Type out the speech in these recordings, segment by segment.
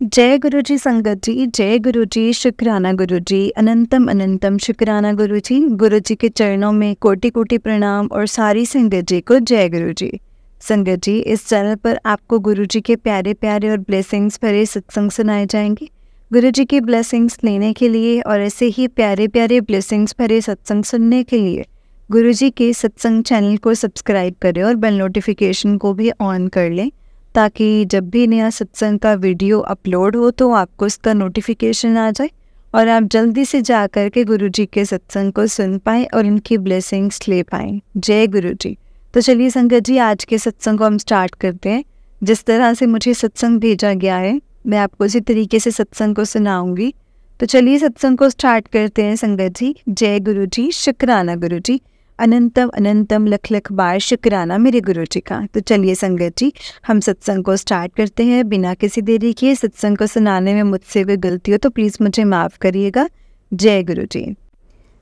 जय गुरु जी संगत जी, जय गुरु जी, शुक्राना गुरु जी, अनंतम अनंतम शुक्राना गुरु जी। गुरु जी के चरणों में कोटि कोटि प्रणाम और सारी संगत जी को जय गुरु जी। संगत जी, इस चैनल पर आपको गुरु जी के प्यारे प्यारे और ब्लेसिंग्स भरे सत्संग सुनाए जाएंगे। गुरु जी की ब्लेसिंग्स लेने के लिए और ऐसे ही प्यारे प्यारे ब्लेसिंग्स भरे सत्संग सुनने के लिए गुरु जी के सत्संग चैनल को सब्सक्राइब करें और बेल नोटिफिकेशन को भी ऑन कर लें, ताकि जब भी नया सत्संग का वीडियो अपलोड हो तो आपको उसका नोटिफिकेशन आ जाए और आप जल्दी से जा कर के गुरु जी के सत्संग को सुन पाएँ और उनकी ब्लेसिंग्स ले पाएँ। जय गुरु जी। तो चलिए संगत जी, आज के सत्संग को हम स्टार्ट करते हैं। जिस तरह से मुझे सत्संग भेजा गया है मैं आपको उसी तरीके से सत्संग को सुनाऊंगी। तो चलिए सत्संग को स्टार्ट करते हैं संगत जी। जय गुरु जी, शुक्राना गुरु जी, अनंतम अनंतम लख लख बार शुक्राना मेरे गुरु जी का। तो चलिए संगत जी, हम सत्संग को स्टार्ट करते हैं बिना किसी देरी के। सत्संग को सुनाने में मुझसे कोई गलती हो तो प्लीज़ मुझे माफ़ करिएगा। जय गुरु जी।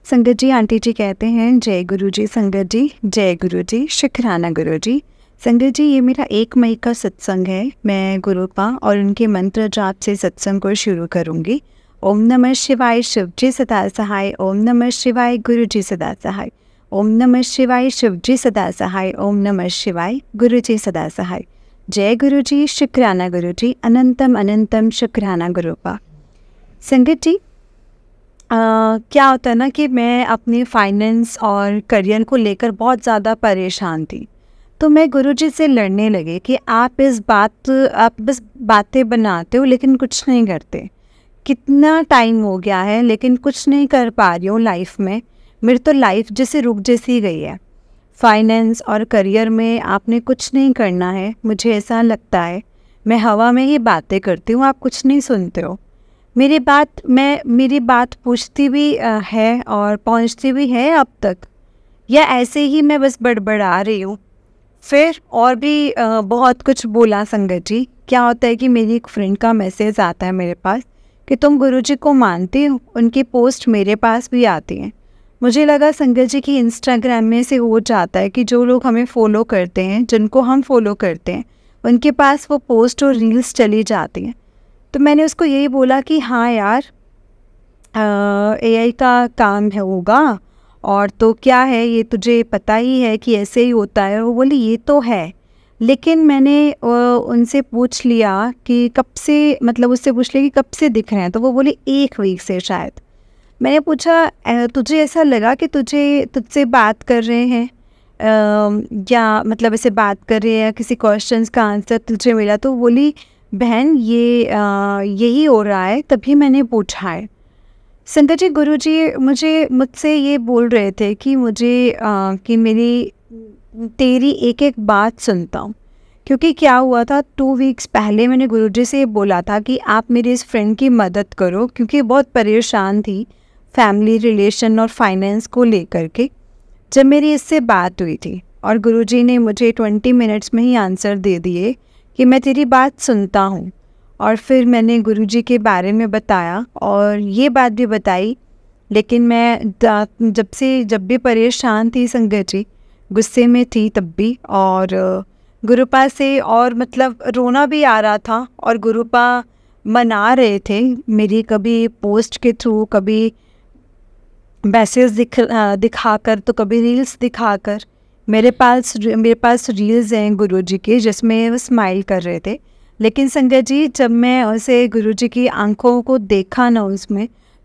संगत जी, आंटी जी कहते हैं जय गुरु जी। संगत जी, जय गुरु जी, शुक्राना गुरु जी। संगत जी, ये मेरा 1 मई का सत्संग है। मैं गुरुपा और उनके मंत्र जाप से सत्संग को शुरू करूँगी। ओम नमः शिवाय, शिव जी सदा सहाय। ओम नमः शिवाय, गुरु जी सदा सहाय। ओम नमः शिवाय, शिव जी सदा सहाय। ओम नमः शिवाय, गुरु जी सदा सहाय। जय गुरु जी, शुक्राना गुरु जी, अनंतम अनंतम शुक्राना गुरुपा। संगत जी, क्या होता है ना कि मैं अपने फाइनेंस और करियर को लेकर बहुत ज़्यादा परेशान थी। तो मैं गुरु जी से लड़ने लगे कि आप बस बातें बनाते हो लेकिन कुछ नहीं करते। कितना टाइम हो गया है लेकिन कुछ नहीं कर पा रही हूँ लाइफ में। मेरी तो लाइफ जैसे रुक जैसी गई है। फाइनेंस और करियर में आपने कुछ नहीं करना है, मुझे ऐसा लगता है। मैं हवा में ही बातें करती हूँ, आप कुछ नहीं सुनते हो। मेरी बात पूछती भी है और पहुँचती भी है अब तक, या ऐसे ही मैं बस बड़बड़ा रही हूँ। फिर और भी बहुत कुछ बोला संगत जी। क्या होता है कि मेरी एक फ्रेंड का मैसेज आता है मेरे पास कि तुम गुरुजी को मानती हो। उनकी पोस्ट मेरे पास भी आती हैं। मुझे लगा संगत जी कि इंस्टाग्राम में से हो जाता है कि जो लोग हमें फॉलो करते हैं, जिनको हम फॉलो करते हैं, उनके पास वो पोस्ट और रील्स चली जाती हैं। तो मैंने उसको यही बोला कि हाँ यार, एआई का काम है होगा, और तो क्या है, ये तुझे पता ही है कि ऐसे ही होता है। वो बोली ये तो है, लेकिन मैंने उनसे पूछ लिया कि कब से, मतलब उससे पूछ लिया कि कब से दिख रहे हैं। तो वो बोली 1 वीक से शायद। मैंने पूछा तुझे ऐसा लगा कि तुझसे बात कर रहे हैं, या मतलब ऐसे बात कर रहे हैं, किसी क्वेश्चंस का आंसर तुझे मिला? तो बोली बहन यही हो रहा है, तभी मैंने पूछा है। संगत जी, गुरु जी मुझसे ये बोल रहे थे कि कि तेरी एक एक बात सुनता हूँ। क्योंकि क्या हुआ था, 2 वीक्स पहले मैंने गुरुजी से बोला था कि आप मेरी इस फ्रेंड की मदद करो, क्योंकि बहुत परेशान थी फैमिली रिलेशन और फाइनेंस को लेकर के। जब मेरी इससे बात हुई थी और गुरुजी ने मुझे 20 मिनट्स में ही आंसर दे दिए कि मैं तेरी बात सुनता हूँ। और फिर मैंने गुरुजी के बारे में बताया और ये बात भी बताई। लेकिन मैं जब भी परेशान थी संगत जी, गुस्से में थी तब भी, और गुरुपा से और मतलब रोना भी आ रहा था। और गुरुपा मना रहे थे मेरी, कभी पोस्ट के थ्रू, कभी मैसेज दिखाकर, तो कभी रील्स दिखाकर। मेरे पास रील्स हैं गुरुजी के जिसमें वो स्माइल कर रहे थे। लेकिन संगत जी, जब मैं उसे गुरुजी की आंखों को देखा ना,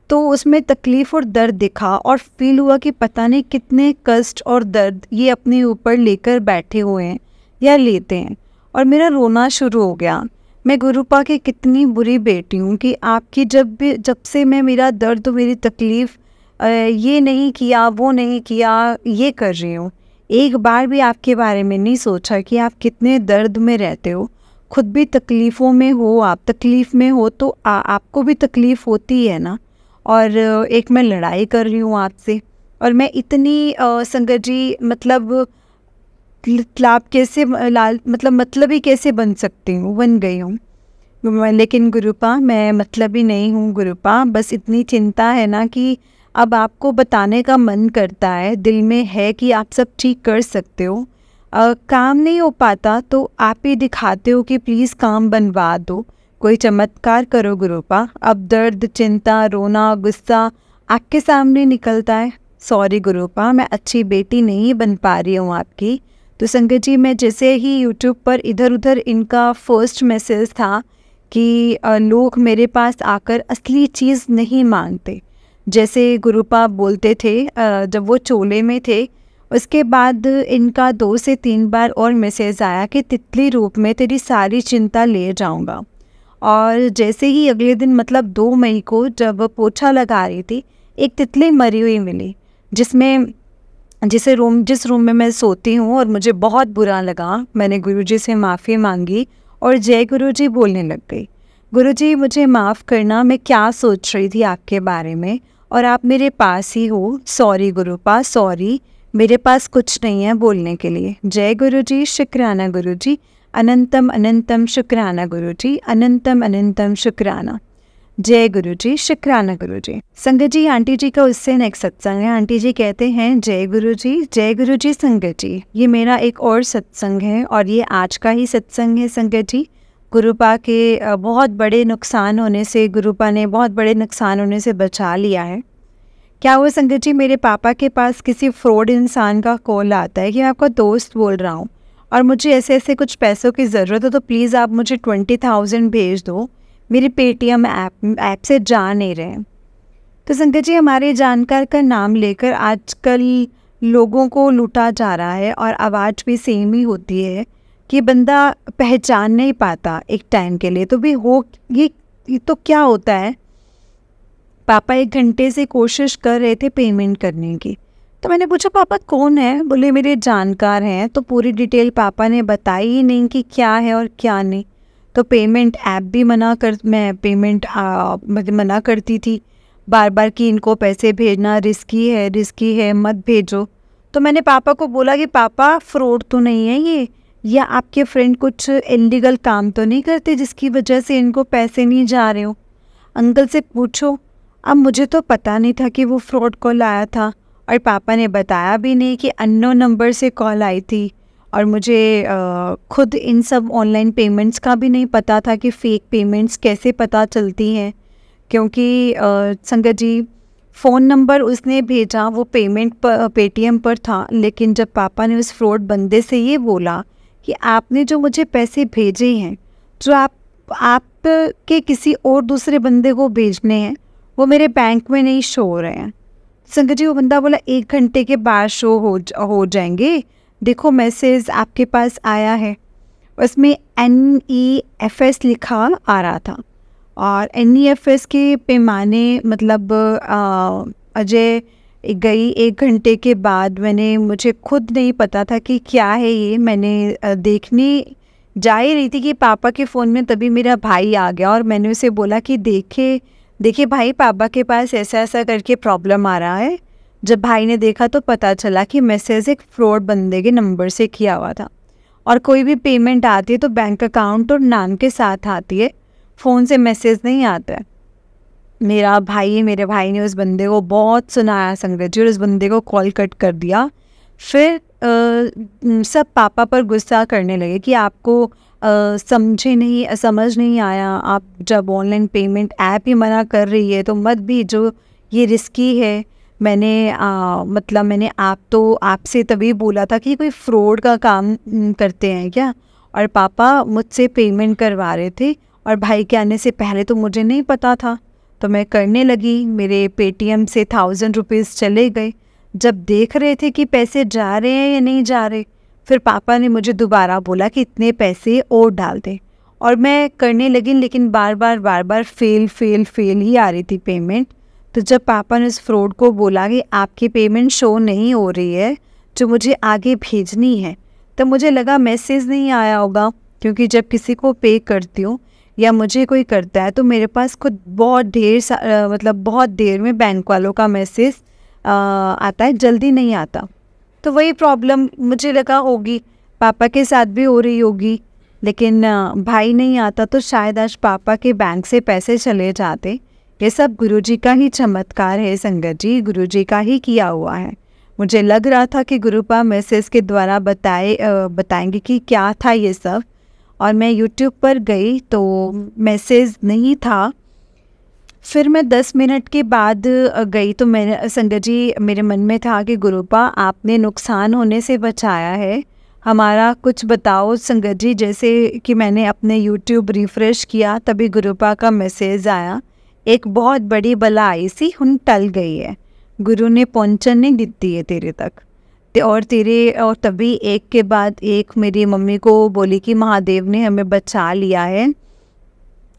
तो उसमें तकलीफ़ और दर्द दिखा और फील हुआ कि पता नहीं कितने कष्ट और दर्द ये अपने ऊपर लेकर बैठे हुए हैं या लेते हैं। और मेरा रोना शुरू हो गया। मैं गुरुपा की कितनी बुरी बेटी हूँ कि आपकी जब से मैं मेरा दर्द, मेरी तकलीफ़, ये नहीं किया, वो नहीं किया, ये कर रही हूँ। एक बार भी आपके बारे में नहीं सोचा कि आप कितने दर्द में रहते हो। खुद भी तकलीफ़ों में हो, आप तकलीफ़ में हो तो आपको भी तकलीफ़ होती है ना। और एक मैं लड़ाई कर रही हूँ आपसे, और मैं इतनी संगत जी मतलब मतलबी कैसे बन सकती हूँ, बन गई हूँ। लेकिन गुरुपा, मैं मतलबी नहीं हूँ गुरुपा। बस इतनी चिंता है ना कि अब आपको बताने का मन करता है, दिल में है कि आप सब ठीक कर सकते हो। काम नहीं हो पाता तो आप ही दिखाते हो कि प्लीज़ काम बनवा दो। कोई चमत्कार करो गुरुपा, अब दर्द, चिंता, रोना, गुस्सा आपके सामने निकलता है। सॉरी गुरुपा, मैं अच्छी बेटी नहीं बन पा रही हूँ आपकी। तो संगत जी, मैं जैसे ही यूट्यूब पर इधर उधर इनका फर्स्ट मैसेज था कि लोग मेरे पास आकर असली चीज़ नहीं मांगते, जैसे गुरुपा बोलते थे जब वो चोले में थे। उसके बाद इनका 2 से 3 बार और मैसेज आया कि तितली रूप में तेरी सारी चिंता ले जाऊंगा। और जैसे ही अगले दिन मतलब 2 मई को जब पोछा लगा रही थी, एक तितली मरी हुई मिली, जिस रूम में मैं सोती हूँ, और मुझे बहुत बुरा लगा। मैंने गुरुजी से माफ़ी मांगी और जय गुरुजी बोलने लग गई। गुरुजी मुझे माफ़ करना, मैं क्या सोच रही थी आपके बारे में, और आप मेरे पास ही हो। सॉरी गुरुपा, सॉरी, मेरे पास कुछ नहीं है बोलने के लिए। जय गुरुजी, शुक्राना गुरुजी, अनंतम अनंतम शुक्राना गुरुजी, अनंतम अनंतम शुक्राना। जय गुरुजी, शुक्राना गुरुजी। संगत जी, आंटी जी का उससे नेक्स्ट सत्संग है। आंटी जी कहते हैं जय गुरुजी संगत जी, ये मेरा एक और सत्संग है और ये आज का ही सत्संग है संगत जी। गुरुपा के बहुत बड़े नुकसान होने से, गुरुपा ने बहुत बड़े नुकसान होने से बचा लिया है। क्या हुआ संगत जी, मेरे पापा के पास किसी फ्रॉड इंसान का कॉल आता है कि मैं आपका दोस्त बोल रहा हूँ और मुझे ऐसे ऐसे कुछ पैसों की ज़रूरत है, तो प्लीज़ आप मुझे 20,000 भेज दो, मेरे पेटीएम ऐप से जा नहीं रहे। तो संगत जी, हमारे जानकार का नाम लेकर आजकल लोगों को लूटा जा रहा है और आवाज़ भी सेम ही होती है कि बंदा पहचान नहीं पाता एक टाइम के लिए। तो भी ये तो क्या होता है, पापा 1 घंटे से कोशिश कर रहे थे पेमेंट करने की। तो मैंने पूछा पापा कौन है, बोले मेरे जानकार हैं। तो पूरी डिटेल पापा ने बताई ही नहीं कि क्या है और क्या नहीं। तो पेमेंट ऐप भी मैं पेमेंट मना करती थी बार बार कि इनको पैसे भेजना रिस्की है मत भेजो। तो मैंने पापा को बोला कि पापा फ्रॉड तो नहीं है ये, या आपके फ्रेंड कुछ इलीगल काम तो नहीं करते जिसकी वजह से इनको पैसे नहीं जा रहे हो, अंकल से पूछो। अब मुझे तो पता नहीं था कि वो फ्रॉड कॉल आया था, और पापा ने बताया भी नहीं कि अननोन नंबर से कॉल आई थी। और मुझे खुद इन सब ऑनलाइन पेमेंट्स का भी नहीं पता था कि फ़ेक पेमेंट्स कैसे पता चलती हैं, क्योंकि संगत जी फ़ोन नंबर उसने भेजा वो पेटीएम पर था, लेकिन जब पापा ने उस फ्रॉड बंदे से ये बोला कि आपने जो मुझे पैसे भेजे हैं, जो आप के किसी और दूसरे बंदे को भेजने हैं, वो मेरे बैंक में नहीं शो हो रहे हैं। संगत जी, वो बंदा बोला 1 घंटे के बाद शो हो जाएंगे, देखो मैसेज आपके पास आया है। उसमें NEFS लिखा आ रहा था, और NEFS के पैमाने मतलब अजय गई 1 घंटे के बाद। मुझे खुद नहीं पता था कि क्या है ये। मैंने देखने जा ही रही थी कि पापा के फ़ोन में, तभी मेरा भाई आ गया और मैंने उसे बोला कि देखिए भाई, पापा के पास ऐसा ऐसा करके प्रॉब्लम आ रहा है। जब भाई ने देखा तो पता चला कि मैसेज एक फ्रॉड बंदे के नंबर से किया हुआ था, और कोई भी पेमेंट आती है तो बैंक अकाउंट और नाम के साथ आती है, फ़ोन से मैसेज नहीं आता है। मेरे भाई ने उस बंदे को बहुत सुनाया संगत जी, और उस बंदे को कॉल कट कर दिया। फिर सब पापा पर गुस्सा करने लगे कि आपको समझ नहीं आया, आप जब ऑनलाइन पेमेंट ऐप ही मना कर रही है तो मत भेजो, ये रिस्की है। मैंने आपसे तभी बोला था कि कोई फ्रॉड का काम करते हैं क्या, और पापा मुझसे पेमेंट करवा रहे थे, और भाई के आने से पहले तो मुझे नहीं पता था, तो मैं करने लगी। मेरे पेटीएम से 1000 रुपीज़ चले गए। जब देख रहे थे कि पैसे जा रहे हैं या नहीं जा रहे, फिर पापा ने मुझे दोबारा बोला कि इतने पैसे और डाल दे, और मैं करने लगी, लेकिन बार बार फेल ही आ रही थी पेमेंट। तो जब पापा ने उस फ्रॉड को बोला कि आपकी पेमेंट शो नहीं हो रही है जो मुझे आगे भेजनी है, तब मुझे लगा मैसेज नहीं आया होगा, क्योंकि जब किसी को पे करती हूँ या मुझे कोई करता है तो मेरे पास खुद बहुत देर में बैंक वालों का मैसेज आता है, जल्दी नहीं आता। तो वही प्रॉब्लम मुझे लगा होगी, पापा के साथ भी हो रही होगी, लेकिन भाई नहीं आता तो शायद आज पापा के बैंक से पैसे चले जाते। ये सब गुरुजी का ही चमत्कार है संगत जी, गुरुजी का ही किया हुआ है। मुझे लग रहा था कि गुरुपा मैसेज के द्वारा बताएंगे कि क्या था ये सब, और मैं यूट्यूब पर गई तो मैसेज नहीं था। फिर मैं 10 मिनट के बाद गई तो मैंने संगत जी मेरे मन में था कि गुरुपा आपने नुकसान होने से बचाया है, हमारा कुछ बताओ संगत जी। जैसे कि मैंने अपने यूट्यूब रिफ़्रेश किया तभी गुरुपा का मैसेज आया, एक बहुत बड़ी बला आई सी हुन टल गई है, गुरु ने पहुँचन नहीं दिती है तेरे तक। और तभी एक के बाद एक मेरी मम्मी को बोली कि महादेव ने हमें बचा लिया है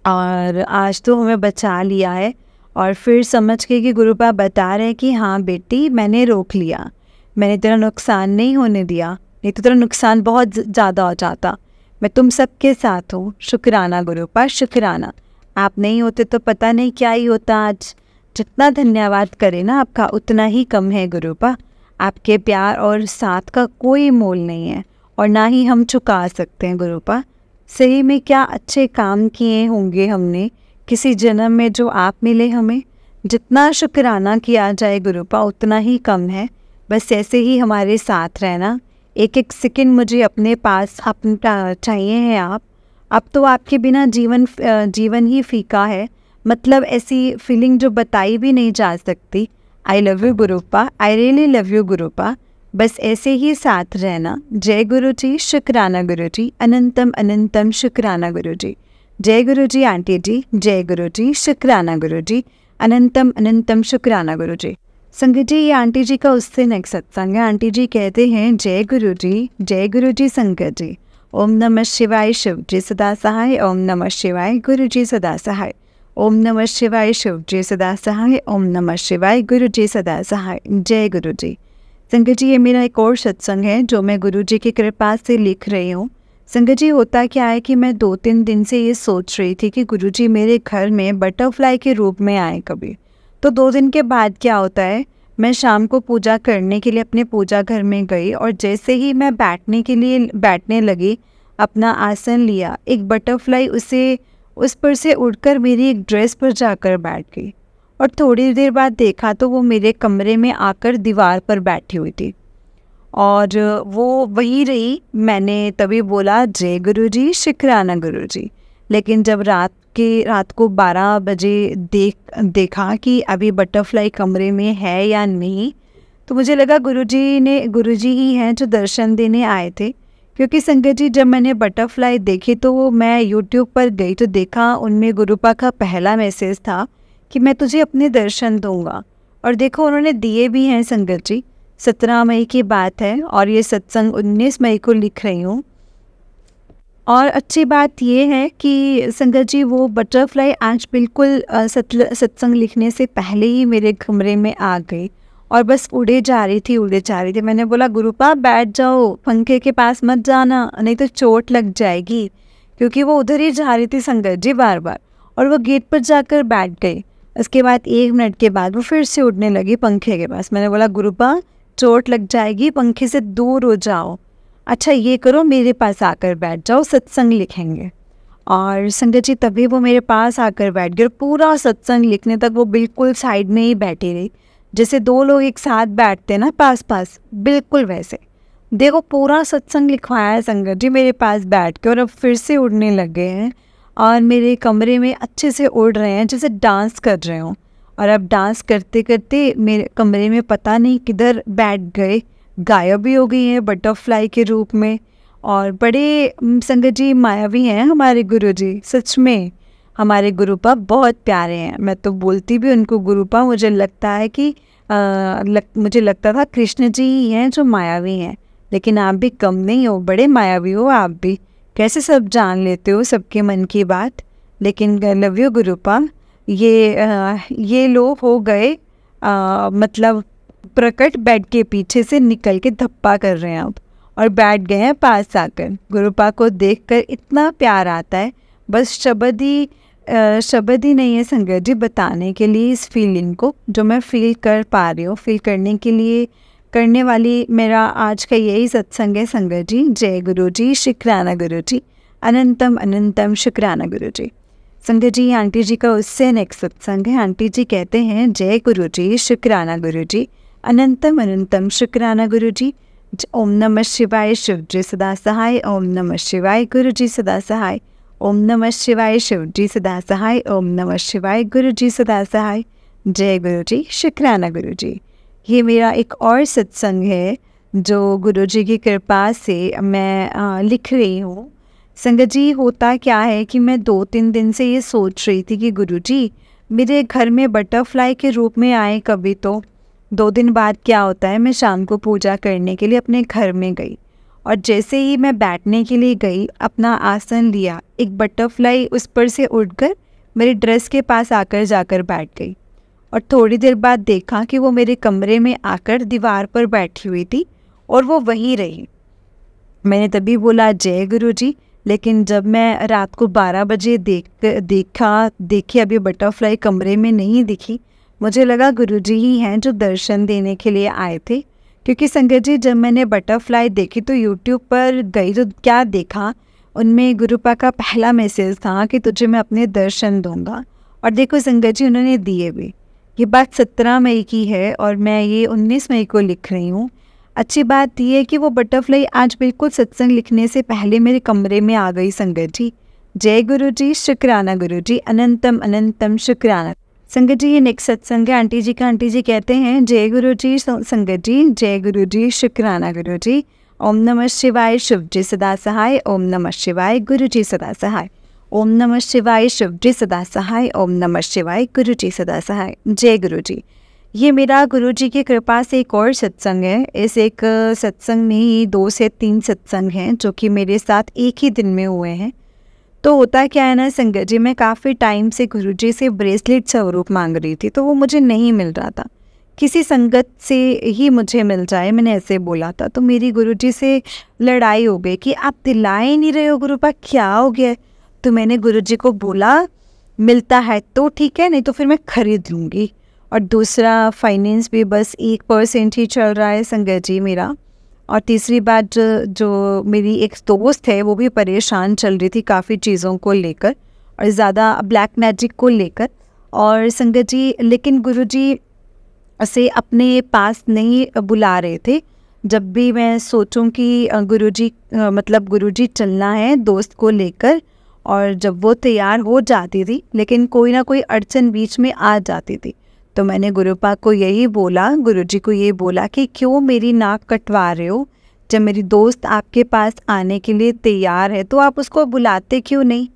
और आज तो हमें बचा लिया है। और फिर समझ के कि गुरुपा बता रहे कि हाँ बेटी मैंने रोक लिया, मैंने तेरा नुकसान नहीं होने दिया, नहीं तो तेरा नुकसान बहुत ज़्यादा हो जाता। मैं तुम सबके साथ हूँ, शुक्राना गुरुपा शुक्राना, आप नहीं होते तो पता नहीं क्या ही होता आज। जितना धन्यवाद करें ना आपका उतना ही कम है गुरुपा, आपके प्यार और साथ का कोई मोल नहीं है और ना ही हम चुका सकते हैं गुरुपा। सही में क्या अच्छे काम किए होंगे हमने किसी जन्म में जो आप मिले हमें। जितना शुक्राना किया जाए गुरुपा उतना ही कम है, बस ऐसे ही हमारे साथ रहना। एक एक सेकंड मुझे अपने पास अपना चाहिए हैं आप। अब तो आपके बिना जीवन ही फीका है, मतलब ऐसी फीलिंग जो बताई भी नहीं जा सकती। I love you Gurupa, I really love you Gurupa, बस ऐसे ही साथ रहना। जय गुरु जी, शुक्राना गुरु जी, अनंतम अनंतम शुक्राना गुरु जी। जय गुरु जी आंटी जी, जय गुरु जी, शुक्राना गुरु जी, अनंतम अनंतम शुक्राना गुरु जी। संगत जी ये आंटी जी का उससे नेक्स्ट सत्संग है। आंटी जी कहते हैं जय गुरु जी संगत जी, ओम नमः शिवाय शिव जी सदा सहाय, ओम नमः शिवाय गुरु जी सदा सहाय, ओम नमः शिवाय शिव जी सदा सहाय, ओम नमः शिवाय गुरु जी सदा सहाय। जय गुरु जी। संगत जी ये मेरा एक और सत्संग है जो मैं गुरु जी की कृपा से लिख रही हूँ। संगत जी होता क्या है कि मैं 2-3 दिन से ये सोच रही थी कि गुरु जी मेरे घर में बटरफ्लाई के रूप में आए कभी। तो 2 दिन के बाद क्या होता है, मैं शाम को पूजा करने के लिए अपने पूजा घर में गई और जैसे ही मैं बैठने लगी, अपना आसन लिया, एक बटरफ्लाई उस पर से उड़कर मेरी एक ड्रेस पर जाकर बैठ गई और थोड़ी देर बाद देखा तो वो मेरे कमरे में आकर दीवार पर बैठी हुई थी और वो वही रही। मैंने तभी बोला जय गुरु जी, शुक्राना गुरु जी। लेकिन जब रात को 12 बजे देखा कि अभी बटरफ्लाई कमरे में है या नहीं, तो मुझे लगा गुरु जी ही हैं जो दर्शन देने आए थे। क्योंकि संगत जी जब मैंने बटरफ्लाई देखी तो मैं यूट्यूब पर गई तो देखा उनमें गुरुपा का पहला मैसेज था कि मैं तुझे अपने दर्शन दूंगा, और देखो उन्होंने दिए भी हैं। संगत जी 17 मई की बात है और ये सत्संग 19 मई को लिख रही हूँ। और अच्छी बात ये है कि संगत जी वो बटरफ्लाई आज बिल्कुल सत्संग लिखने से पहले ही मेरे कमरे में आ गई और बस उड़े जा रही थी। मैंने बोला गुरुपा बैठ जाओ, पंखे के पास मत जाना नहीं तो चोट लग जाएगी, क्योंकि वो उधर ही जा रही थी संगत जी बार बार, और वो गेट पर जाकर बैठ गई। उसके बाद 1 मिनट के बाद वो फिर से उड़ने लगी पंखे के पास। मैंने बोला गुरुपा चोट लग जाएगी, पंखे से दूर हो जाओ। अच्छा ये करो मेरे पास आकर बैठ जाओ, सत्संग लिखेंगे। और संगत जी तभी वो मेरे पास आकर बैठ गई। पूरा सत्संग लिखने तक वो बिल्कुल साइड में ही बैठी रही, जैसे 2 लोग एक साथ बैठते ना पास पास, बिल्कुल वैसे। देखो पूरा सत्संग लिखवाया है संगत जी मेरे पास बैठ के, और अब फिर से उड़ने लगे हैं और मेरे कमरे में अच्छे से उड़ रहे हैं जैसे डांस कर रहे हों। और अब डांस करते करते मेरे कमरे में पता नहीं किधर बैठ गए, गायब भी हो गई हैं बटरफ्लाई के रूप में। और बड़े संगत जी मायावी हैं हमारे गुरुजी, सच में हमारे गुरुपा बहुत प्यारे हैं। मैं तो बोलती भी उनको गुरुपा, मुझे लगता है कि मुझे लगता था कृष्ण जी ही हैं जो मायावी हैं, लेकिन आप भी कम नहीं हो, बड़े मायावी हो आप भी। कैसे सब जान लेते हो सबके मन की बात। लेकिन लव यू गुरुपा। ये लोग हो गए मतलब प्रकट बेड के पीछे से निकल के धप्पा कर रहे हैं अब, और बैठ गए हैं पास आकर। गुरुपा को देखकर इतना प्यार आता है, बस शब्द ही नहीं है संगत जी बताने के लिए इस फीलिंग को जो मैं फील कर पा रही हूँ। फील करने वाली मेरा आज का यही सत्संग है संगत जी। जय गुरु जी, शुक्राना गुरु जी, अनंतम अनंतम शुक्राना गुरु जी। संगत जी आंटी जी का उससे नेक्स्ट सत्संग है। आंटी जी कहते हैं जय गुरु जी, शुक्राना गुरु जी, अनंतम अनंतम शुक्राना गुरु जी। ओम नमः शिवाय शिव जी सदा सहाय। ओम नमः शिवाय गुरु जी सदा सहाय। ओम नमः शिवाय शिव जी सदा सहाय। ओम नमः शिवाय गुरु जी सदा सहाय। जय गुरु जी, शुक्राना गुरु जी। ये मेरा एक और सत्संग है जो गुरु जी की कृपा से मैं लिख रही हूँ। संगत जी, होता क्या है कि मैं 2-3 दिन से ये सोच रही थी कि गुरु जी मेरे घर में बटरफ्लाई के रूप में आए कभी। तो 2 दिन बाद क्या होता है, मैं शाम को पूजा करने के लिए अपने घर में गई और जैसे ही मैं बैठने के लिए गई, अपना आसन लिया, एक बटरफ्लाई उस पर से उड़कर मेरे ड्रेस के पास आकर जाकर बैठ गई और थोड़ी देर बाद देखा कि वो मेरे कमरे में आकर दीवार पर बैठी हुई थी और वो वहीं रही। मैंने तभी बोला जय गुरु जी, लेकिन जब मैं रात को 12 बजे देखी अभी बटरफ्लाई कमरे में नहीं दिखी। मुझे लगा गुरुजी ही हैं जो दर्शन देने के लिए आए थे, क्योंकि संगत जी जब मैंने बटरफ्लाई देखी तो यूट्यूब पर गई तो क्या देखा, उनमें गुरुपा का पहला मैसेज था कि तुझे मैं अपने दर्शन दूंगा। और देखो संगत जी, उन्होंने दिए भी। ये बात 17 मई की है और मैं ये 19 मई को लिख रही हूँ। अच्छी बात यह है कि वो बटरफ्लाई आज बिल्कुल सत्संग लिखने से पहले मेरे कमरे में आ गई। संगत जी जय गुरु जी, शुक्राना गुरु जी, अनंतम अनंतम शुक्राना। संगत जी ये नेक्स्ट सत्संग है आंटी जी का। आंटी जी कहते हैं जय गुरु जी। संगत जी जय गुरु जी, शुक्राना गुरु जी। ओम नमः शिवाय शिव जी सदा सहाय। ओम नमः शिवाय गुरु जी सदा सहाय। ओम नमः शिवाय शिव जी सदा सहाय। ओम नमः शिवाय गुरु जी सदा सहाय। जय गुरु जी। ये मेरा गुरु जी की कृपा से एक और सत्संग है। इस एक सत्संग में ही 2 से 3 सत्संग हैं जो कि मेरे साथ एक ही दिन में हुए हैं। तो होता क्या है ना संगत जी, मैं काफ़ी टाइम से गुरुजी से ब्रेसलेट स्वरूप मांग रही थी, तो वो मुझे नहीं मिल रहा था। किसी संगत से ही मुझे मिल जाए, मैंने ऐसे बोला था। तो मेरी गुरुजी से लड़ाई हो गई कि आप दिला ही नहीं रहे हो गुरुपा, क्या हो गया। तो मैंने गुरुजी को बोला मिलता है तो ठीक है, नहीं तो फिर मैं खरीद लूँगी। और दूसरा फाइनेंस भी बस 1% ही चल रहा है संगत जी मेरा। और तीसरी बात, जो मेरी एक दोस्त है वो भी परेशान चल रही थी काफ़ी चीज़ों को लेकर और ज़्यादा ब्लैक मैजिक को लेकर। और संगत जी लेकिन गुरुजी से अपने पास नहीं बुला रहे थे। जब भी मैं सोचूं कि गुरुजी मतलब गुरुजी चलना है दोस्त को लेकर, और जब वो तैयार हो जाती थी लेकिन कोई ना कोई अड़चन बीच में आ जाती थी। तो मैंने गुरुपा को यही बोला, गुरुजी को ये बोला कि क्यों मेरी नाक कटवा रहे हो, जब मेरी दोस्त आपके पास आने के लिए तैयार है तो आप उसको बुलाते क्यों नहीं।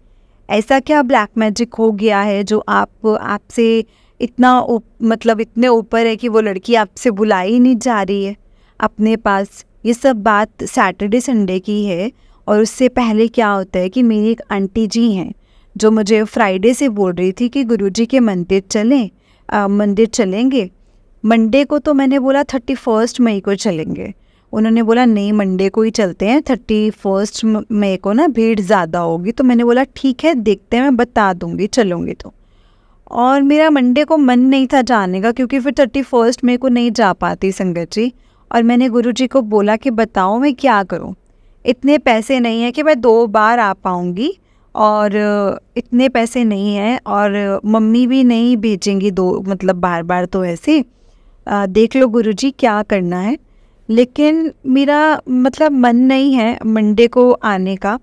ऐसा क्या ब्लैक मैजिक हो गया है जो आपसे इतना मतलब इतने ऊपर है कि वो लड़की आपसे बुलाई नहीं जा रही है अपने पास। ये सब बात सैटरडे संडे की है। और उससे पहले क्या होता है कि मेरी एक आंटी जी हैं जो मुझे फ्राइडे से बोल रही थी कि गुरुजी के मंदिर चलेंगे। मंडे को तो मैंने बोला 31 मई को चलेंगे। उन्होंने बोला नहीं मंडे को ही चलते हैं, 31 मई को ना भीड़ ज़्यादा होगी। तो मैंने बोला ठीक है देखते हैं, मैं बता दूंगी चलूँगी तो। और मेरा मंडे को मन नहीं था जाने का, क्योंकि फिर 31 मई को नहीं जा पाती संगत जी। और मैंने गुरुजी को बोला कि बताओ मैं क्या करूँ, इतने पैसे नहीं है कि मैं 2 बार आ पाऊँगी, और इतने पैसे नहीं हैं और मम्मी भी नहीं भेजेंगी मतलब बार बार। तो ऐसे देख लो गुरुजी क्या करना है। लेकिन मेरा मतलब मन नहीं है मंडे को आने का।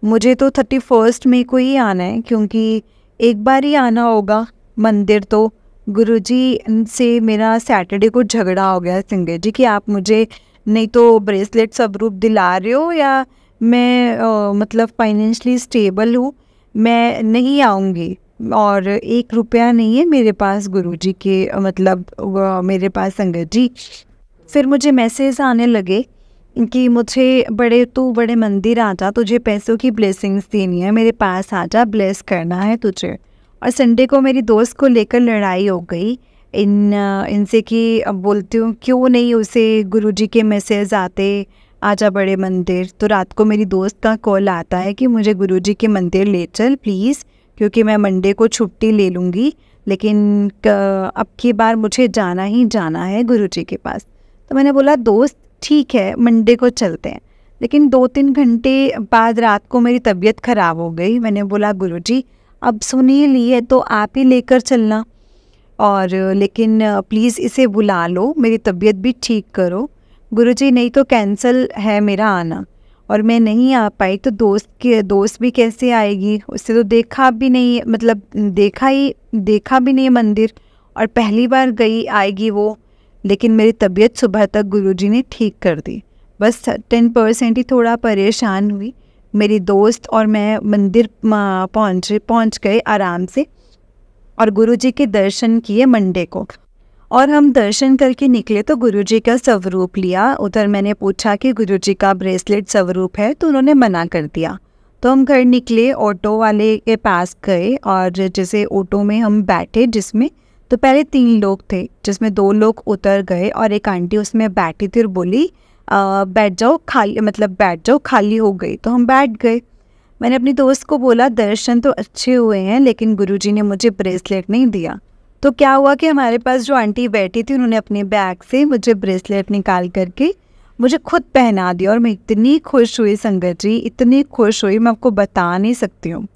मुझे तो 31 मई को ही आना है, क्योंकि एक बार ही आना होगा मंदिर। तो गुरुजी से मेरा सैटरडे को झगड़ा हो गया संगत जी कि आप मुझे नहीं तो ब्रेसलेट स्वरूप दिला रहे हो, या मैं मतलब फाइनेंशियली स्टेबल हूँ, मैं नहीं आऊँगी। और 1 रुपया नहीं है मेरे पास गुरुजी के, मतलब मेरे पास संगत जी। फिर मुझे मैसेज आने लगे कि मुझे बड़े मंदिर आ जा, तुझे पैसों की ब्लेसिंग्स देनी है, मेरे पास आ जा, ब्लेस करना है तुझे। और संडे को मेरी दोस्त को लेकर लड़ाई हो गई इनसे कि अब बोलती हूँ क्यों नहीं उसे गुरुजी के मैसेज आते आजा बड़े मंदिर। तो रात को मेरी दोस्त का कॉल आता है कि मुझे गुरुजी के मंदिर ले चल प्लीज़, क्योंकि मैं मंडे को छुट्टी ले लूँगी, लेकिन अब की बार मुझे जाना ही जाना है गुरुजी के पास। तो मैंने बोला दोस्त ठीक है मंडे को चलते हैं। लेकिन 2-3 घंटे बाद रात को मेरी तबीयत ख़राब हो गई। मैंने बोला गुरुजी अब सुनिए लिए तो आप ही लेकर चलना, और लेकिन प्लीज़ इसे बुला लो, मेरी तबीयत भी ठीक करो। गुरुजी नहीं तो कैंसिल है मेरा आना और मैं नहीं आ पाई तो दोस्त भी कैसे आएगी, उससे तो देखा भी नहीं, मतलब देखा भी नहीं मंदिर, और पहली बार गई आएगी वो। लेकिन मेरी तबीयत सुबह तक गुरुजी ने ठीक कर दी, बस 10% ही थोड़ा परेशान हुई। मेरी दोस्त और मैं मंदिर पहुँच गए आराम से और गुरुजी के दर्शन किए मंडे को। और हम दर्शन करके निकले तो गुरुजी का स्वरूप लिया। उधर मैंने पूछा कि गुरुजी का ब्रेसलेट स्वरूप है, तो उन्होंने मना कर दिया। तो हम घर निकले, ऑटो वाले के पास गए और जैसे ऑटो में हम बैठे, जिसमें तो पहले 3 लोग थे, जिसमें 2 लोग उतर गए और एक आंटी उसमें बैठी थी और बोली बैठ जाओ, खाली हो गई। तो हम बैठ गए। मैंने अपनी दोस्त को बोला दर्शन तो अच्छे हुए हैं, लेकिन गुरुजी ने मुझे ब्रेसलेट नहीं दिया। तो क्या हुआ कि हमारे पास जो आंटी बैठी थी उन्होंने अपने बैग से मुझे ब्रेसलेट निकाल करके मुझे खुद पहना दिया और मैं इतनी खुश हुई संगत जी, इतनी खुश हुई, मैं आपको बता नहीं सकती हूँ।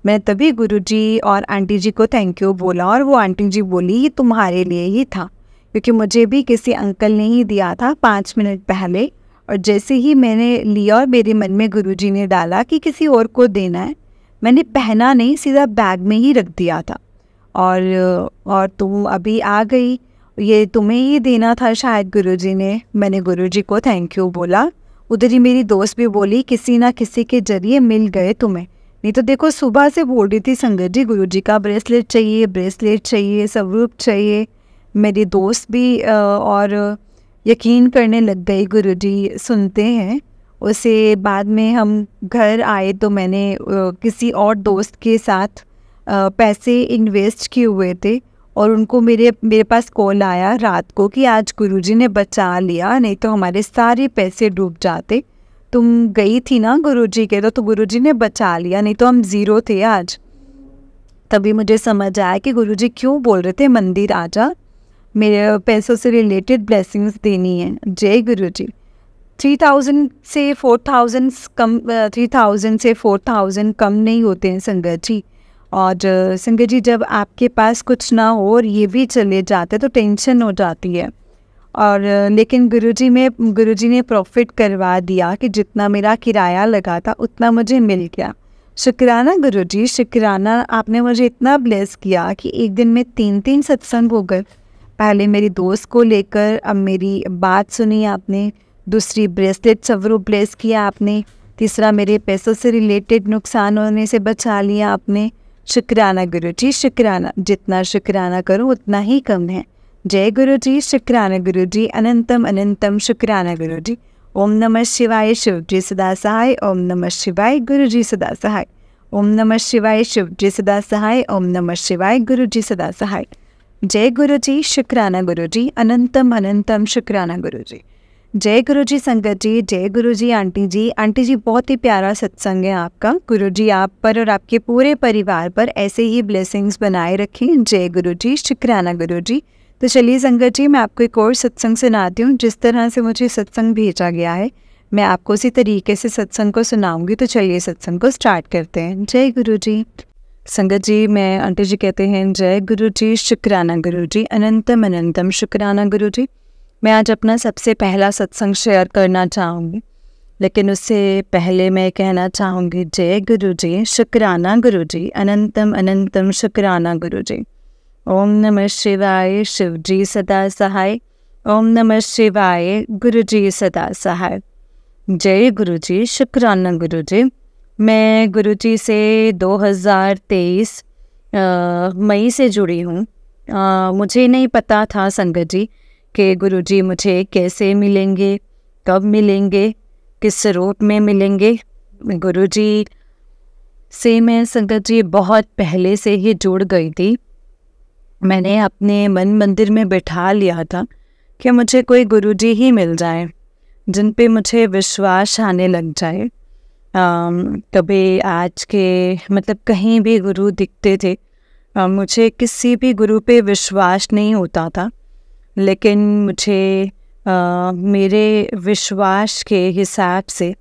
मैं तभी गुरुजी और आंटी जी को थैंक यू बोला और वो आंटी जी बोली ये तुम्हारे लिए ही था, क्योंकि मुझे भी किसी अंकल ने ही दिया था 5 मिनट पहले। और जैसे ही मैंने लिया और मेरे मन में गुरुजी ने डाला कि किसी और को देना है, मैंने पहना नहीं, सीधा बैग में ही रख दिया था। और तुम अभी आ गई, ये तुम्हें ही देना था शायद गुरुजी ने। मैंने गुरुजी को थैंक यू बोला। उधर ही मेरी दोस्त भी बोली किसी ना किसी के जरिए मिल गए तुम्हें, नहीं तो देखो सुबह से बोल रही थी संगत जी गुरुजी का ब्रेसलेट चाहिए, स्वरूप चाहिए। मेरी दोस्त भी और यकीन करने लग गई, गुरुजी सुनते हैं। उसे बाद में हम घर आए तो मैंने किसी और दोस्त के साथ पैसे इन्वेस्ट किए हुए थे और उनको मेरे पास कॉल आया रात को कि आज गुरुजी ने बचा लिया, नहीं तो हमारे सारे पैसे डूब जाते। तुम गई थी ना गुरुजी के, तो गुरुजी ने बचा लिया, नहीं तो हम ज़ीरो थे आज। तभी मुझे समझ आया कि गुरुजी क्यों बोल रहे थे मंदिर आजा, मेरे पैसों से रिलेटेड ब्लेसिंग्स देनी है। जय गुरुजी। 3000 से 4000 कम नहीं होते हैं संगत जी। और संगत जी जब आपके पास कुछ ना हो और ये भी चले जाते तो टेंशन हो जाती है। और लेकिन गुरुजी ने प्रॉफिट करवा दिया कि जितना मेरा किराया लगा था उतना मुझे मिल गया। शुक्राना गुरुजी, शुक्राना, आपने मुझे इतना ब्लेस किया कि एक दिन में 3 सत्संग हो गए। पहले मेरी दोस्त को लेकर, अब मेरी बात सुनी आपने, दूसरी ब्रेसलेट स्वरूप ब्लेस किया आपने, तीसरा मेरे पैसों से रिलेटेड नुकसान होने से बचा लिया आपने। शुक्राना गुरुजी, शुक्राना, जितना शुक्राना करो उतना ही कम है। जय गुरुजी, शुक्राना गुरुजी, अनंतम अनंतम शुक्राना गुरुजी। ओम नमः शिवाय, शिवजी सदा सहाय। ओम नमः शिवाय, गुरुजी सदा सहाय। ओम नमः शिवाय, शिवजी सदा सहाय। ओम नमः शिवाय, गुरुजी सदा सहाय। जय गुरुजी, शुक्राना गुरुजी, अनंतम अनंतम शुक्राना गुरुजी। जय गुरुजी संगत जी, जय गुरुजी आंटी जी। आंटी जी बहुत ही प्यारा सत्संग है आपका। गुरुजी आप पर और आपके पूरे परिवार पर ऐसे ही ब्लेसिंग्स बनाए रखें। जय गुरुजी, शुक्राना गुरुजी। तो चलिए संगत जी, मैं आपको एक और सत्संग सुनाती हूँ। जिस तरह से मुझे सत्संग भेजा गया है मैं आपको उसी तरीके से सत्संग को सुनाऊंगी। तो चलिए सत्संग को स्टार्ट करते हैं। जय गुरुजी। संगत जी, मैं आंटी जी कहते हैं जय गुरुजी, शुक्राना गुरुजी, अनंतम अनंतम शुक्राना गुरुजी। मैं आज अपना सबसे पहला सत्संग शेयर करना चाहूँगी, लेकिन उससे पहले मैं कहना चाहूँगी जय गुरुजी, शुक्राना गुरुजी, अनंतम अनंतम शुक्राना गुरुजी। ओम नमः शिवाय, शिवजी सदा सहाय। ओम नमः शिवाय, गुरुजी सदा सहाय। जय गुरुजी, शुक्राना गुरुजी। मैं गुरुजी से 2023 मई से जुड़ी हूँ। मुझे नहीं पता था संगत जी कि गुरुजी मुझे कैसे मिलेंगे, कब मिलेंगे, किस रूप में मिलेंगे। गुरुजी से मैं संगत जी बहुत पहले से ही जुड़ गई थी। मैंने अपने मन मंदिर में बिठा लिया था कि मुझे कोई गुरुजी ही मिल जाए जिन पे मुझे विश्वास आने लग जाए। कभी आज के मतलब कहीं भी गुरु दिखते थे, मुझे किसी भी गुरु पे विश्वास नहीं होता था, लेकिन मुझे मेरे विश्वास के हिसाब से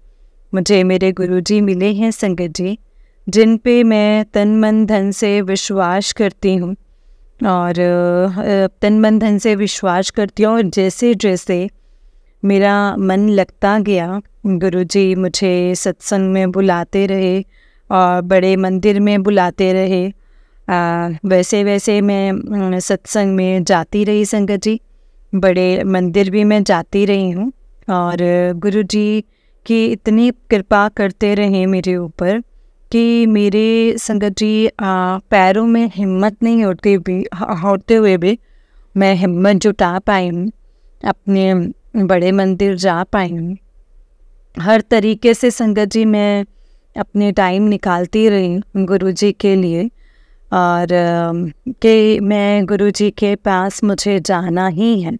मुझे मेरे गुरुजी मिले हैं संगत जी, जिन पे मैं तन मन धन से विश्वास करती हूँ और तन मन धन से विश्वास करती हूँ। और जैसे जैसे मेरा मन लगता गया। गुरुजी मुझे सत्संग में बुलाते रहे और बड़े मंदिर में बुलाते रहे। वैसे वैसे मैं सत्संग में जाती रही संगत जी, बड़े मंदिर भी मैं जाती रही हूँ। और गुरुजी की इतनी कृपा करते रहे मेरे ऊपर कि मेरे संगत जी पैरों में हिम्मत नहीं होते हुए भी मैं हिम्मत जुटा पाई हूँ, अपने बड़े मंदिर जा पाई हूँ। हर तरीके से संगत जी मैं अपने टाइम निकालती रही गुरुजी के लिए, और कि मैं गुरुजी के पास मुझे जाना ही है,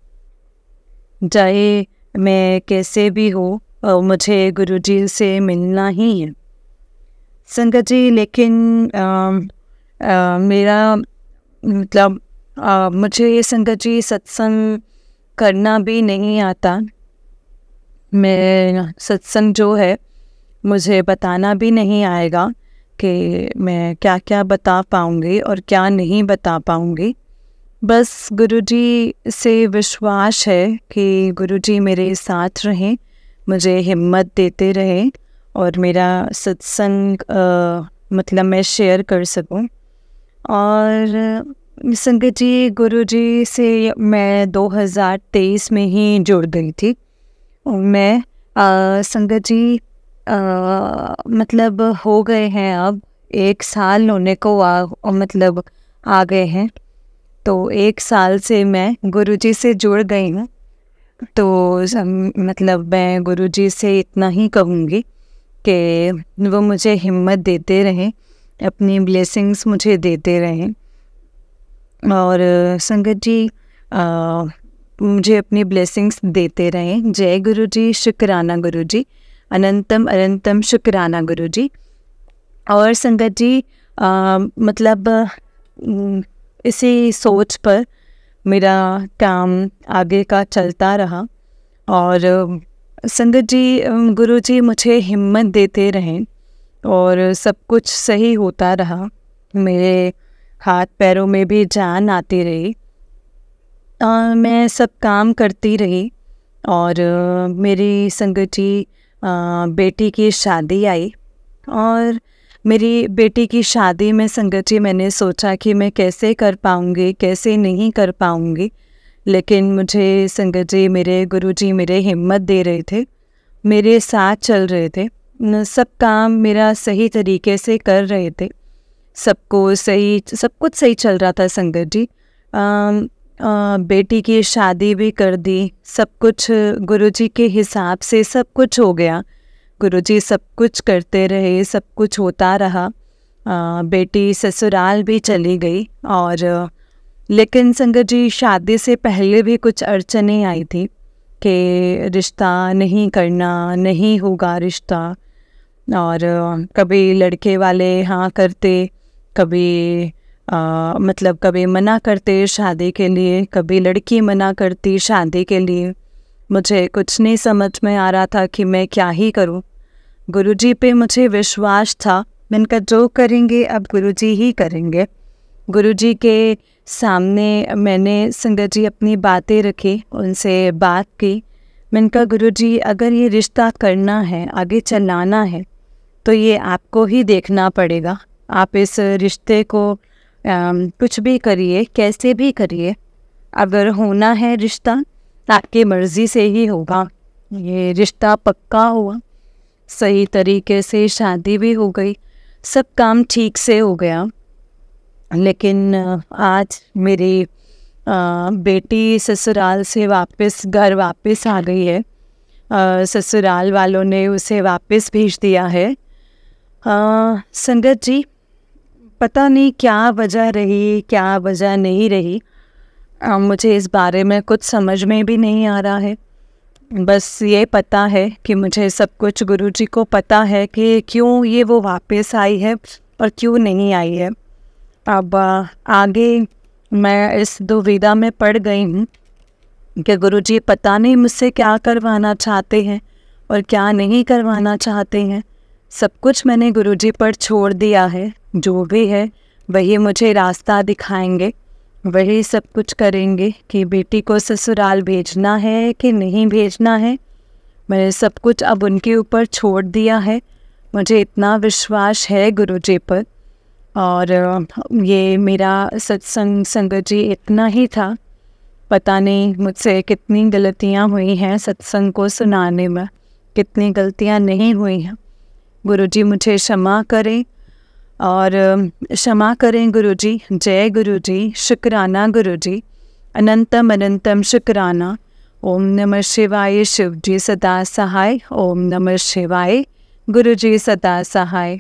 चाहे मैं कैसे भी हो, मुझे गुरुजी से मिलना ही है संगत जी। लेकिन मेरा मतलब मुझे संगत जी सत्संग करना भी नहीं आता। मैं सत्संग जो है मुझे बताना भी नहीं आएगा कि मैं क्या क्या बता पाऊँगी और क्या नहीं बता पाऊँगी। बस गुरुजी से विश्वास है कि गुरुजी मेरे साथ रहें, मुझे हिम्मत देते रहें और मेरा सत्संग मतलब मैं शेयर कर सकूं। और संगत जी गुरुजी से मैं 2023 में ही जुड़ गई थी। मैं संगत जी मतलब हो गए हैं, अब 1 साल होने को मतलब आ गए हैं। तो 1 साल से मैं गुरुजी से जुड़ गई हूँ। तो मतलब मैं गुरुजी से इतना ही कहूँगी कि वो मुझे हिम्मत देते रहें, अपनी ब्लेसिंग्स मुझे देते रहें। और संगत जी मुझे अपनी ब्लेसिंग्स देते रहें। जय गुरुजी, शुक्राना गुरुजी, अनंतम अनंतम शुक्राना गुरुजी। और संगत जी मतलब इसी सोच पर मेरा काम आगे का चलता रहा। और संगत जी गुरुजी मुझे हिम्मत देते रहें और सब कुछ सही होता रहा। मेरे हाथ पैरों में भी जान आती रही, मैं सब काम करती रही। और मेरी संगत जी बेटी की शादी आई, और मेरी बेटी की शादी में संगत जी मैंने सोचा कि मैं कैसे कर पाऊँगी, कैसे नहीं कर पाऊँगी। लेकिन मुझे संगत जी मेरे गुरुजी मेरे हिम्मत दे रहे थे, मेरे साथ चल रहे थे, सब काम मेरा सही तरीके से कर रहे थे, सब कुछ सही चल रहा था संगत जी। बेटी की शादी भी कर दी, सब कुछ गुरुजी के हिसाब से सब कुछ हो गया। गुरुजी सब कुछ करते रहे, सब कुछ होता रहा। बेटी ससुराल भी चली गई। और लेकिन संगत जी शादी से पहले भी कुछ अड़चनें आई थी कि रिश्ता नहीं करना, नहीं होगा रिश्ता। और कभी लड़के वाले हाँ करते, कभी मतलब कभी मना करते शादी के लिए, कभी लड़की मना करती शादी के लिए। मुझे कुछ नहीं समझ में आ रहा था कि मैं क्या ही करूं। गुरुजी पे मुझे विश्वास था, मैंने कहा जो करेंगे अब गुरुजी ही करेंगे। गुरुजी के सामने मैंने संगत जी अपनी बातें रखी, उनसे बात की। मैंने कहा गुरुजी अगर ये रिश्ता करना है, आगे चलाना है, तो ये आपको ही देखना पड़ेगा। आप इस रिश्ते को कुछ भी करिए, कैसे भी करिए, अगर होना है रिश्ता आपकी मर्ज़ी से ही होगा। ये रिश्ता पक्का हुआ, सही तरीके से शादी भी हो गई, सब काम ठीक से हो गया। लेकिन आज मेरी बेटी ससुराल से घर वापस आ गई है। ससुराल वालों ने उसे वापस भेज दिया है। संगत जी पता नहीं क्या वजह रही, क्या वजह नहीं रही, मुझे इस बारे में कुछ समझ में भी नहीं आ रहा है। बस ये पता है कि मुझे सब कुछ गुरुजी को पता है कि क्यों ये वो वापस आई है और क्यों नहीं आई है। अब आगे मैं इस दुविधा में पड़ गई हूँ कि गुरुजी पता नहीं मुझसे क्या करवाना चाहते हैं और क्या नहीं करवाना चाहते हैं। सब कुछ मैंने गुरुजी पर छोड़ दिया है, जो भी है वही मुझे रास्ता दिखाएंगे। वही सब कुछ करेंगे कि बेटी को ससुराल भेजना है कि नहीं भेजना है। मैंने सब कुछ अब उनके ऊपर छोड़ दिया है। मुझे इतना विश्वास है गुरुजी पर। और ये मेरा सत्संग संगत जी इतना ही था। पता नहीं मुझसे कितनी गलतियाँ हुई हैं सत्संग को सुनाने में, कितनी गलतियाँ नहीं हुई हैं। गुरुजी मुझे क्षमा करें और क्षमा करें गुरुजी। जय गुरुजी, शुक्राना गुरुजी, अनंतम अनंतम शुक्राना। ओम नमः शिवाय, शिव जी सदा सहाय। ओम नमः शिवाय, गुरुजी सदा सहाय।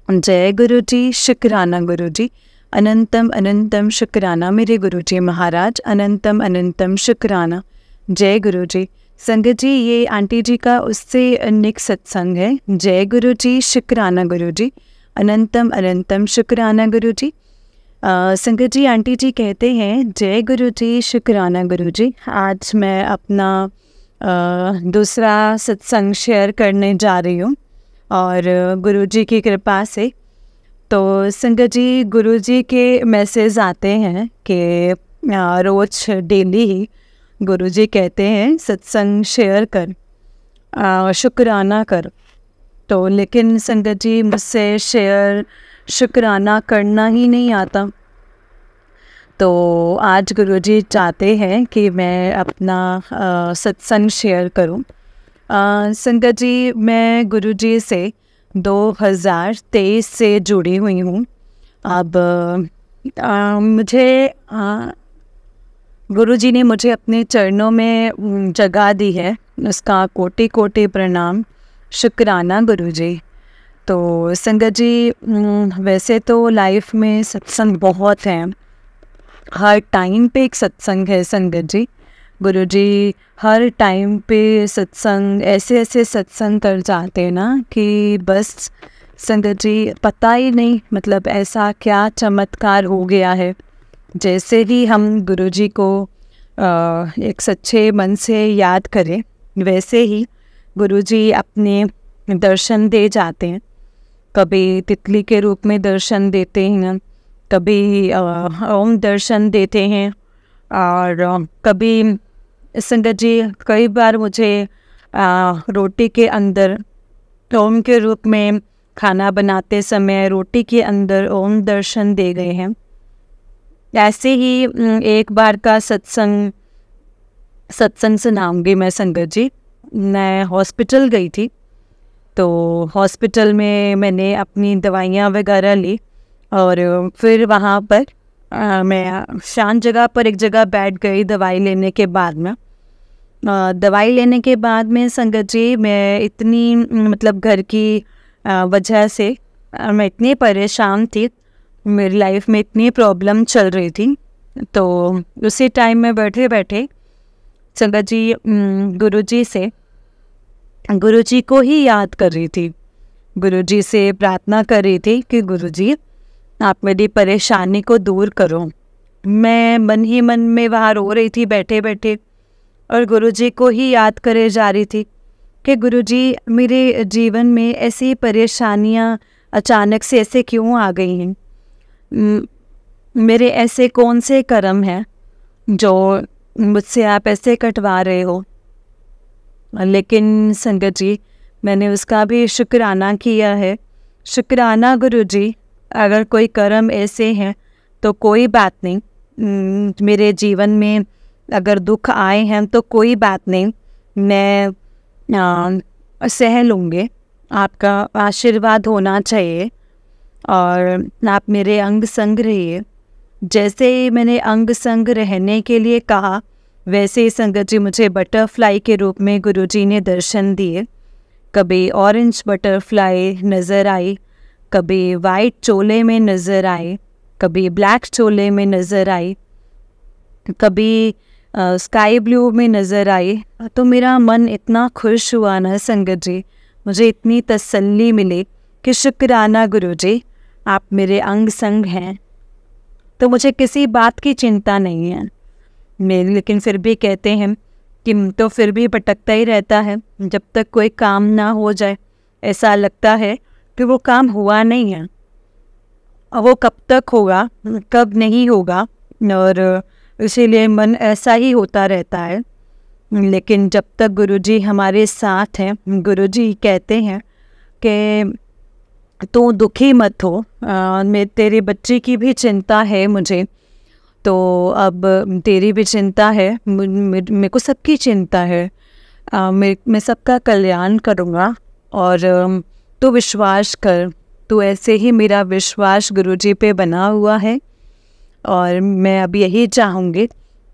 जय गुरुजी, शुक्राना गुरुजी, अनंतम अनंतम शुक्राना मेरे गुरुजी महाराज, अनंतम अनंतम शुक्राना। जय गुरुजी। संगत जी, ये आंटी जी का उससे नेक्स्ट सत्संग है। जय गुरुजी, शुक्राना गुरुजी, अनंतम अनंतम शुक्राना गुरुजी। संगत जी, आंटी जी कहते हैं जय गुरुजी, शुक्राना गुरुजी। आज मैं अपना दूसरा सत्संग शेयर करने जा रही हूँ और गुरुजी की कृपा से। तो संगत जी, गुरुजी के मैसेज आते हैं कि रोज डेली ही गुरुजी कहते हैं सत्संग शेयर कर, शुक्राना कर। तो लेकिन संगत जी, मुझसे शेयर शुक्राना करना ही नहीं आता। तो आज गुरुजी चाहते हैं कि मैं अपना सत्संग शेयर करूं। संगत जी, मैं गुरुजी से 2023 से जुड़ी हुई हूँ। अब मुझे गुरुजी ने मुझे अपने चरणों में जगह दी है, उसका कोटि कोटि प्रणाम, शुक्राना गुरुजी। तो संगत जी, वैसे तो लाइफ में सत्संग बहुत हैं, हर टाइम पे एक सत्संग है संगत जी। गुरुजी हर टाइम पे सत्संग, ऐसे ऐसे सत्संग कर जाते हैं ना कि बस संगत जी पता ही नहीं, मतलब ऐसा क्या चमत्कार हो गया है। जैसे ही हम गुरुजी को एक सच्चे मन से याद करें, वैसे ही गुरुजी अपने दर्शन दे जाते हैं। कभी तितली के रूप में दर्शन देते हैं, कभी ओम दर्शन देते हैं, और कभी संगत जी कई बार मुझे रोटी के अंदर ओम के रूप में खाना बनाते समय रोटी के अंदर ओम दर्शन दे गए हैं। ऐसे ही एक बार का सत्संग सुनाऊंगी मैं संगत जी। मैं हॉस्पिटल गई थी, तो हॉस्पिटल में मैंने अपनी दवाइयाँ वगैरह ली और फिर वहाँ पर मैं शांत जगह पर एक जगह बैठ गई दवाई लेने के बाद में। दवाई लेने के बाद में संगत जी, मैं इतनी मतलब घर की वजह से मैं इतनी परेशान थी, मेरी लाइफ में इतनी प्रॉब्लम चल रही थी। तो उसी टाइम में बैठे बैठे संगत जी गुरुजी को ही याद कर रही थी। गुरुजी से प्रार्थना कर रही थी कि गुरुजी आप मेरी परेशानी को दूर करो। मैं मन ही मन में वहाँ रो रही थी बैठे बैठे, और गुरुजी को ही याद करे जा रही थी कि गुरुजी मेरे जीवन में ऐसी परेशानियाँ अचानक से ऐसे क्यों आ गई हैं। मेरे ऐसे कौन से कर्म हैं जो मुझसे आप ऐसे कटवा रहे हो। लेकिन संगत जी, मैंने उसका भी शुक्राना किया है। शुक्राना गुरुजी, अगर कोई कर्म ऐसे हैं तो कोई बात नहीं, मेरे जीवन में अगर दुख आए हैं तो कोई बात नहीं, मैं सह लूँगे। आपका आशीर्वाद होना चाहिए और आप मेरे अंग संग रहिए। जैसे ही मैंने अंग संग रहने के लिए कहा, वैसे ही संगत जी मुझे बटरफ्लाई के रूप में गुरुजी ने दर्शन दिए। कभी ऑरेंज बटरफ्लाई नज़र आई, कभी वाइट चोले में नज़र आई, कभी ब्लैक चोले में नज़र आई, कभी स्काई ब्लू में नज़र आई। तो मेरा मन इतना खुश हुआ ना संगत जी, मुझे इतनी तसल्ली मिली कि शुक्राना गुरुजी, आप मेरे अंग संग हैं। तो मुझे किसी बात की चिंता नहीं है मेरी। लेकिन फिर भी कहते हैं कि तो फिर भी भटकता ही रहता है जब तक कोई काम ना हो जाए। ऐसा लगता है कि वो काम हुआ नहीं है, और वो कब तक होगा, कब नहीं होगा, और इसीलिए मन ऐसा ही होता रहता है। लेकिन जब तक गुरुजी हमारे साथ हैं, गुरुजी कहते हैं कि तू दुखी मत हो, मैं तेरे बच्चे की भी चिंता है मुझे, तो अब तेरी भी चिंता है, मेरे को सबकी चिंता है, मैं सबका कल्याण करूँगा और तू विश्वास कर। तू ऐसे ही मेरा विश्वास गुरुजी पे बना हुआ है और मैं अब यही चाहूँगी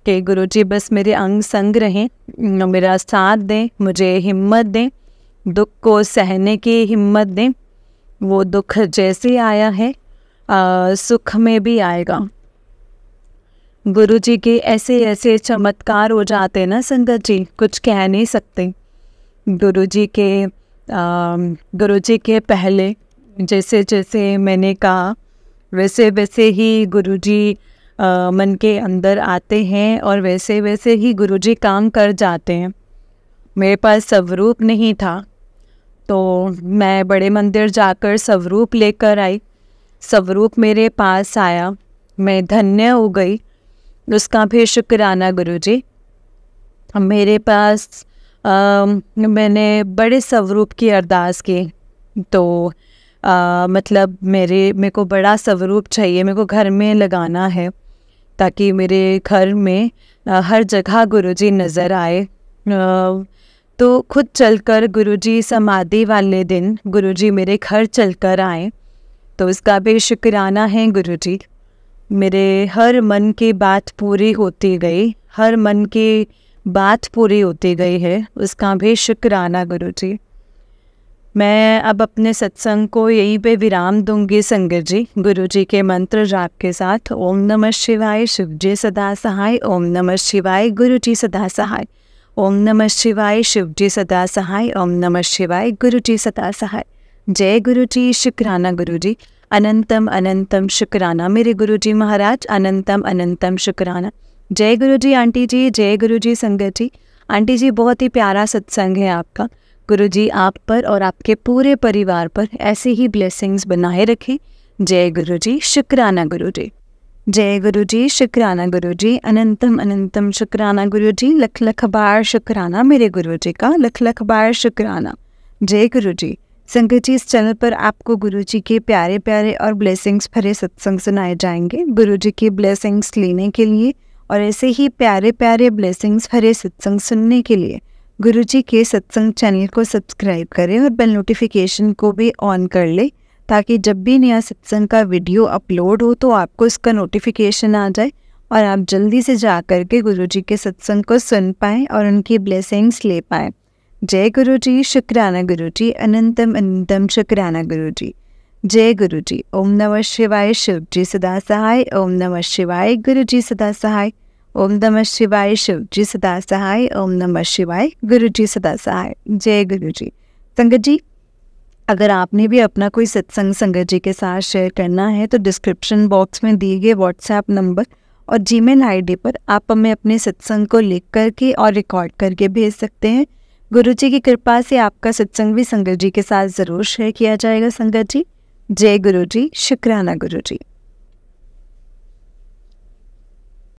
कि गुरुजी बस मेरे अंग संग रहें, मेरा साथ दें, मुझे हिम्मत दें, दुख को सहने की हिम्मत दें। वो दुख जैसे आया है सुख में भी आएगा। गुरुजी के ऐसे ऐसे चमत्कार हो जाते ना संगत जी, कुछ कह नहीं सकते। गुरुजी के पहले जैसे जैसे मैंने कहा वैसे वैसे ही गुरुजी मन के अंदर आते हैं और वैसे वैसे ही गुरुजी काम कर जाते हैं। मेरे पास स्वरूप नहीं था तो मैं बड़े मंदिर जाकर स्वरूप लेकर आई, स्वरूप मेरे पास आया, मैं धन्य हो गई, उसका भी शुक्राना गुरुजी। मेरे पास मैंने बड़े स्वरूप की अरदास की, तो मतलब मेरे को बड़ा स्वरूप चाहिए, मेरे को घर में लगाना है ताकि मेरे घर में हर जगह गुरुजी नज़र आए। तो खुद चलकर गुरुजी समाधि वाले दिन गुरुजी मेरे घर चलकर आए, तो उसका भी शुक्राना है गुरुजी। मेरे हर मन की बात पूरी होती गई, हर मन की बात पूरी होती गई है, उसका भी शुक्राना गुरुजी। मैं अब अपने सत्संग को यहीं पे विराम दूंगी संगत जी, गुरुजी के मंत्र जाप के साथ। ओम नमः शिवाय, शिव जी सदा सहाय। ओम नमः शिवाय, गुरुजी सदा सहाय। ओम नमः शिवाय, शिव जी सदा सहाय। ओम नमः शिवाय, गुरुजी सदा सहाय। जय गुरुजी, शुक्राना गुरुजी, अनंतम अनंतम शुक्राना मेरे गुरुजी महाराज, अनंतम अनंतम शुक्राना। जय गुरुजी आंटी जी, जय गुरुजी संगत जी। आंटी जी बहुत ही प्यारा सत्संग है आपका, गुरुजी आप पर और आपके पूरे परिवार पर ऐसे ही ब्लेसिंग्स बनाए रखें। जय गुरुजी, शुक्राना गुरुजी। जय गुरुजी, शुक्राना गुरुजी, अनंतम अनंतम शुक्राना गुरुजी, लख लख बार शुक्राना मेरे गुरुजी का, लख लख बार शुक्राना। जय गुरुजी। संगत जी, इस चैनल पर आपको गुरुजी के प्यारे प्यारे और ब्लेसिंग्स भरे सत्संग सुनाए जाएंगे। गुरुजी की ब्लेसिंग्स लेने के लिए और ऐसे ही प्यारे प्यारे ब्लेसिंग्स भरे सत्संग सुनने के लिए गुरुजी के सत्संग चैनल को सब्सक्राइब करें और बेल नोटिफिकेशन को भी ऑन कर ले, ताकि जब भी नया सत्संग का वीडियो अपलोड हो तो आपको इसका नोटिफिकेशन आ जाए और आप जल्दी से जा कर के गुरुजी के सत्संग को सुन पाएँ और उनकी ब्लेसिंग्स ले पाएँ। जय गुरुजी, शुक्राना गुरुजी, अनंतम अनंतम शुक्राना गुरुजी। जय गुरुजी। ओम नमः शिवाय, शिव जी सदा सहाय। ओम नमः शिवाय, गुरुजी सदा सहाय। ओम नमः शिवाय, शिव जी सदा सहाय। ओम नमः शिवाय, गुरुजी सदा सहाय। जय गुरुजी। संगत जी, अगर आपने भी अपना कोई सत्संग संगत जी के साथ शेयर करना है तो डिस्क्रिप्शन बॉक्स में दिए गए व्हाट्सएप नंबर और जीमेल आईडी पर आप हमें अपने सत्संग को लिख करके और रिकॉर्ड करके भेज सकते हैं। गुरुजी की कृपा से आपका सत्संग भी संगत जी के साथ ज़रूर शेयर किया जाएगा संगत जी। जय गुरुजी, शुक्राना गुरुजी।